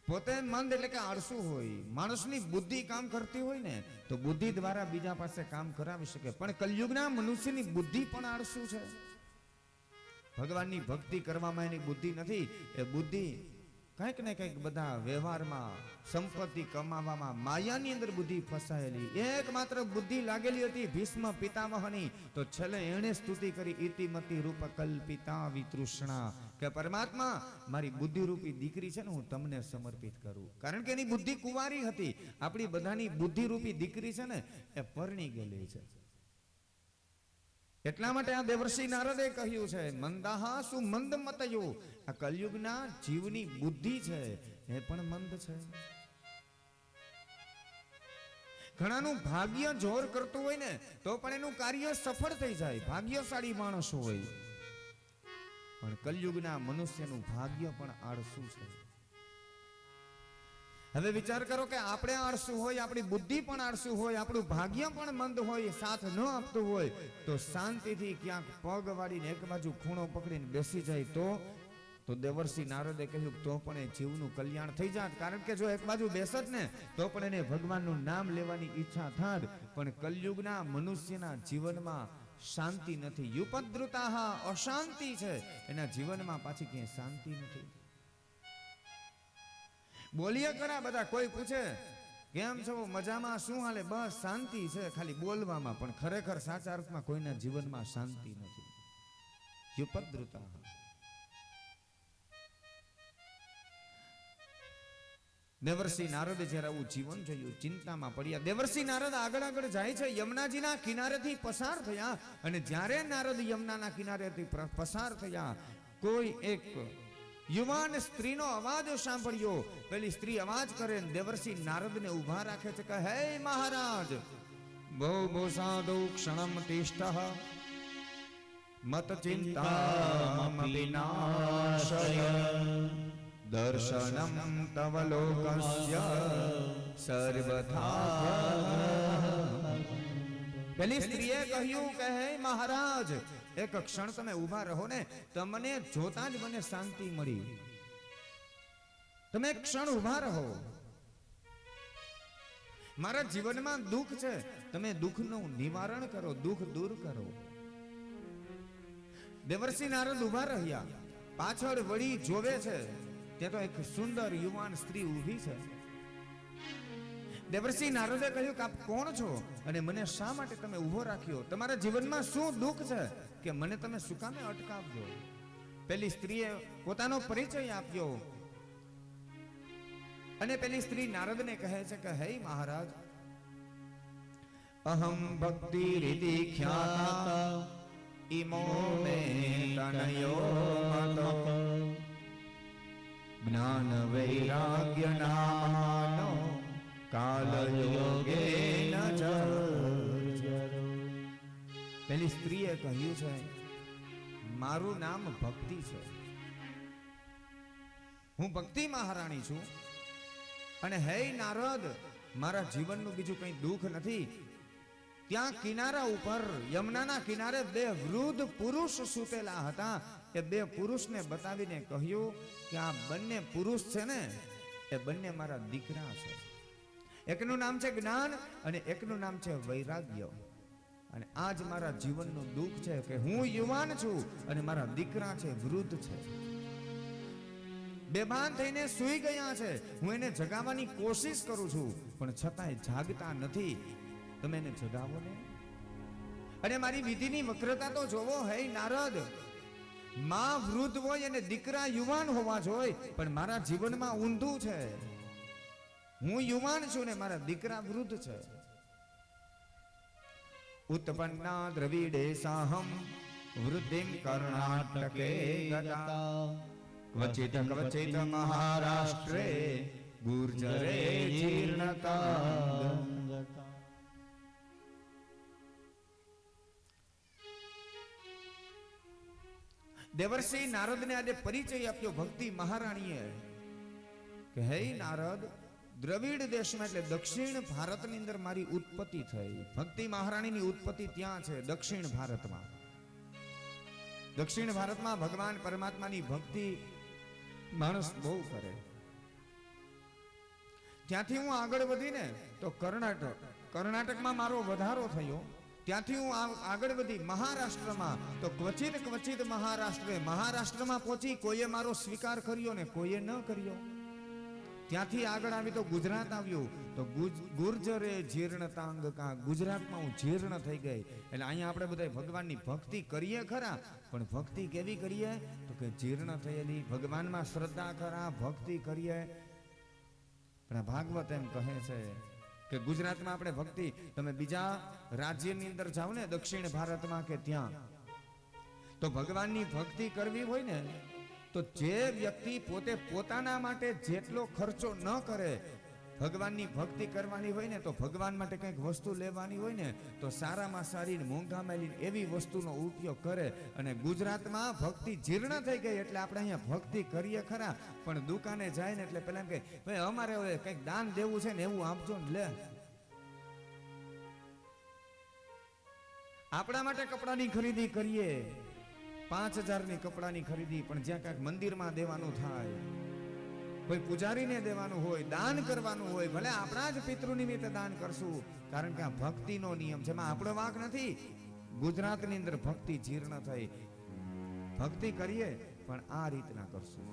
પોતે મંદ એટલે કે આળસુ હોય. માણસની બુદ્ધિ કામ કરતી હોય ને તો બુદ્ધિ દ્વારા બીજા પાસે કામ કરાવી શકે, પણ કલયુગના મનુષ્યની બુદ્ધિ પણ આળસુ છે. ભગવાનની ભક્તિ કરવામાં એની બુદ્ધિ નથી. એ બુદ્ધિ કંઈક ને કંઈક બધા વ્યવહારમાં, સંપત્તિ કમાવામાં, માયાની અંદર બુદ્ધિ ફસાયેલી. એકમાત્ર બુદ્ધિ લાગેલી હતી ભીષ્મ પિતામહની, તો છેલ્લે એણે સ્તુતિ કરી ઇતિમતિ રૂપ કલ્પિતા વિતૃષ્ણા, કે પરમાત્મા મારી બુદ્ધિ રૂપી દીકરી છે ને હું તમને સમર્પિત કરું. કારણ કે એની બુદ્ધિ કુંવારી હતી. આપણી બધાની બુદ્ધિ રૂપી દીકરી છે ને એ પરણી ગયેલી છે. એટલા માટે આ દેવર્ષિ નારદે કહ્યું છે મંદાહા સુ મંદ મતયો, આ કલયુગના જીવની બુદ્ધિ છે એ પણ મંદ છે. ઘણાનું ભાગ્ય જોર કરતું હોય ને તો પણ એનું કાર્ય સફળ થઈ જાય, ભાગ્યશાળી માણસ હોય. પણ કલયુગના મનુષ્યનું ભાગ્ય પણ આળસુ છે. હવે વિચાર કરો કે આપણે આળસુ હોય, આપણી બુદ્ધિ પણ આળસુ હોય, આપણું ભાગ્ય પણ મંદ હોય, સાથ ન આપતું હોય, તો શાંતિથી ક્યાંક પગ વાળીને એક બાજુ ખૂણો પકડીને બેસી જાય તો દેવર્ષિ નારદે કહ્યું તો પણ એ જીવનું કલ્યાણ થઈ જાત. કારણ કે જો એક બાજુ બેસત ને તો પણ એને ભગવાનનું નામ લેવાની ઈચ્છા થાત. પણ કલયુગના મનુષ્યના જીવનમાં શાંતિ નથી. યુપદ્રુતાહ, અશાંતિ છે એના જીવનમાં, પાછી ક્યાંય શાંતિ નથી. બોલીએ ખરા બધા, કોઈ પૂછે કેમ છો, મજામાં, શું હાલે, બસ શાંતિ છે ખાલી બોલવામાં, પણ ખરેખર સાચા અર્થમાં કોઈના જીવનમાં શાંતિ નથી. યુપદ્રુતાહ. દેવર્ષિ નારદ જ્યારે આવું જીવન જોયું ચિંતામાં પડ્યા. દેવર્ષિ નારદ આગળ આગળ જાય છે, યમુનાજીના કિનારેથી પસાર થયા, અને જ્યારે નારદ યમુનાના કિનારેથી પસાર થયા, કોઈ એક યુવાન સ્ત્રીનો અવાજ સાંભળ્યો. પેલી સ્ત્રી અવાજ કરે, દેવર્ષિ નારદને ઊભા રાખે છે કે હે મહારાજ, બહુ બહુ સાધુ ક્ષણમ તિષ્ઠ મત ચિંતા વિનાશય દર્શનમ તવ લોકસ્ય સર્વથા. પેલી સ્ત્રીએ કહ્યું કે હે મહારાજ, એક ક્ષણ તમે ઊભા રહો ને, તમને જોતા જ મને શાંતિ મળી. તમે એક ક્ષણ ઊભા રહો. મારા જીવનમાં દુઃખ છે, તમે દુઃખનું નિવારણ કરો, દુઃખ દૂર કરો. દેવર્ષિ નારદ ઊભા રહ્યા, પાછળ વળી જોવે છે, ત્યાં તો એક સુંદર યુવાન સ્ત્રી ઊભી છે. દેવર્ષિ નારદે કહ્યું કે આપ કોણ છો અને મને શા માટે તમે ઊભો રાખ્યો? તમારા જીવનમાં શું દુઃખ છે કે મને તમે શું કામે અટકાવજો? પેલી સ્ત્રીએ પોતાનો પરિચય આપ્યો, અને પેલી સ્ત્રી નારદને કહે છે કે હે મહારાજ, અહમ ભક્તિ રીતિ ખ્યાતા ઇમો મે તનયો મતો જ્ઞાન વૈરાગ્ય નામનો કાલ યોગે ન જર્જરો. પેલી સ્ત્રીએ કહ્યું છે મારું નામ ભક્તિ છે, હું ભક્તિ મહારાણી છું, અને હે નારદ, મારા જીવનનું બીજું કંઈ દુઃખ નથી. ત્યાં કિનારા ઉપર યમુનાના કિનારે બે વૃદ્ધ પુરુષ સૂતેલા હતા. એ બે પુરુષને બતાવીને કહ્યું કે આ બંને પુરુષ છે ને એ બંને મારા દીકરા છે. એકનું નામ છે જ્ઞાન અને એકનું નામ છે વૈરાગ્ય. અને આજ મારા જીવનનું દુઃખ છે કે હું યુવાન છું અને મારા દીકરા છે વૃદ્ધ છે, બેભાન થઈને સૂઈ ગયા છે. હું એને જગાવવાની કોશિશ કરું છું પણ છતાંય જાગતા નથી. તમે એને જગાવો ને. અને મારી વિધિની વક્રતા તો જોવો હે નારદ, માં વૃદ્ધ હોય અને દીકરા યુવાન હોવા જોઈએ, પણ મારા જીવનમાં ઊંધું છે. હું યુવાન છું ને મારા દીકરા વૃદ્ધ છે. ઉત્પન્ના દ્રવિડે સાહમ વૃદ્ધિમ કર્ણાટકે ગતા ક્વચિત ક્વચિત મહારાષ્ટ્રે ગુર્જરે જીર્ણતા. દેવર્ષિ નારદને આજે પરિચય આપ્યો ભક્તિ મહારાણીએ કે હે નારદ, દ્રવિડ દેશમાં એટલે દક્ષિણ ભારતની અંદર મારી ઉત્પત્તિ થઈ. ભક્તિ મહારાણીની ઉત્પત્તિ ત્યાં છે દક્ષિણ ભારતમાં. દક્ષિણ ભારતમાં ભગવાન પરમાત્માની ભક્તિ માણસ બહુ કરે. ત્યાંથી હું આગળ વધીને તો કર્ણાટકમાં મારો વધારો થયો. ત્યાંથી હું આગળ વધી મહારાષ્ટ્રમાં, તો ક્વચિત મહારાષ્ટ્રમાં પહોંચી કોઈએ મારો સ્વીકાર કર્યો ને કોઈએ ન કર્યો. ત્યાંથી આગળ આવી તો ગુજરાત આવ્યું, તો ગુર્જરે જીર્ણતાંગ કા, ગુજરાતમાં હું જીર્ણ થઈ ગઈ. એટલે અહીંયા આપણે બધા ભગવાનની ભક્તિ કરીએ ખરા, પણ ભક્તિ કેવી કરીએ તો કે જીર્ણ થયેલી. ભગવાનમાં શ્રદ્ધા ખરા, ભક્તિ કરીએ. પણ ભાગવત એમ કહે છે કે ગુજરાતમાં આપણે ભક્તિ, તમે બીજા રાજ્યની અંદર જાઓ ને, દક્ષિણ ભારતમાં કે ત્યાં, તો ભગવાનની ભક્તિ કરવી હોય ને, તો જે વ્યક્તિ પોતે પોતાના માટે જેટલો ખર્ચો ન કરે, ભગવાનની ભક્તિ કરવાની હોય ને, તો ભગવાન માટે કંઈક વસ્તુ લેવાની હોય ને, તો સારામાં સારી મોંઘામાં લઈને એવી વસ્તુનો ઉપયોગ કરે. અને ગુજરાતમાં ભક્તિ જીર્ણ થઈ ગઈ એટલે આપણે અહીંયા ભક્તિ કરીએ ખરા, પણ દુકાને જાય ને એટલે પેલા એમ કહે, ભાઈ અમારે હવે કંઈક દાન દેવું છે ને એવું આપજો ને લે. આપણા માટે કપડાની ખરીદી કરીએ, 5000ની કપડાની ખરીદી, પણ જ્યાં કાંઈક મંદિરમાં દેવાનું થાય, કોઈ પૂજારીને દેવાનું હોય, દાન કરવાનું હોય, ભલે આપણા જ પિતૃ નિમિત્તે દાન કરશું, કારણ કે આ ભક્તિનો નિયમ છે, એમાં આપણો વાંક નથી. ગુજરાતની અંદર ભક્તિ જીર્ણ થઈ. ભક્તિ કરીએ પણ આ રીતના કરશું.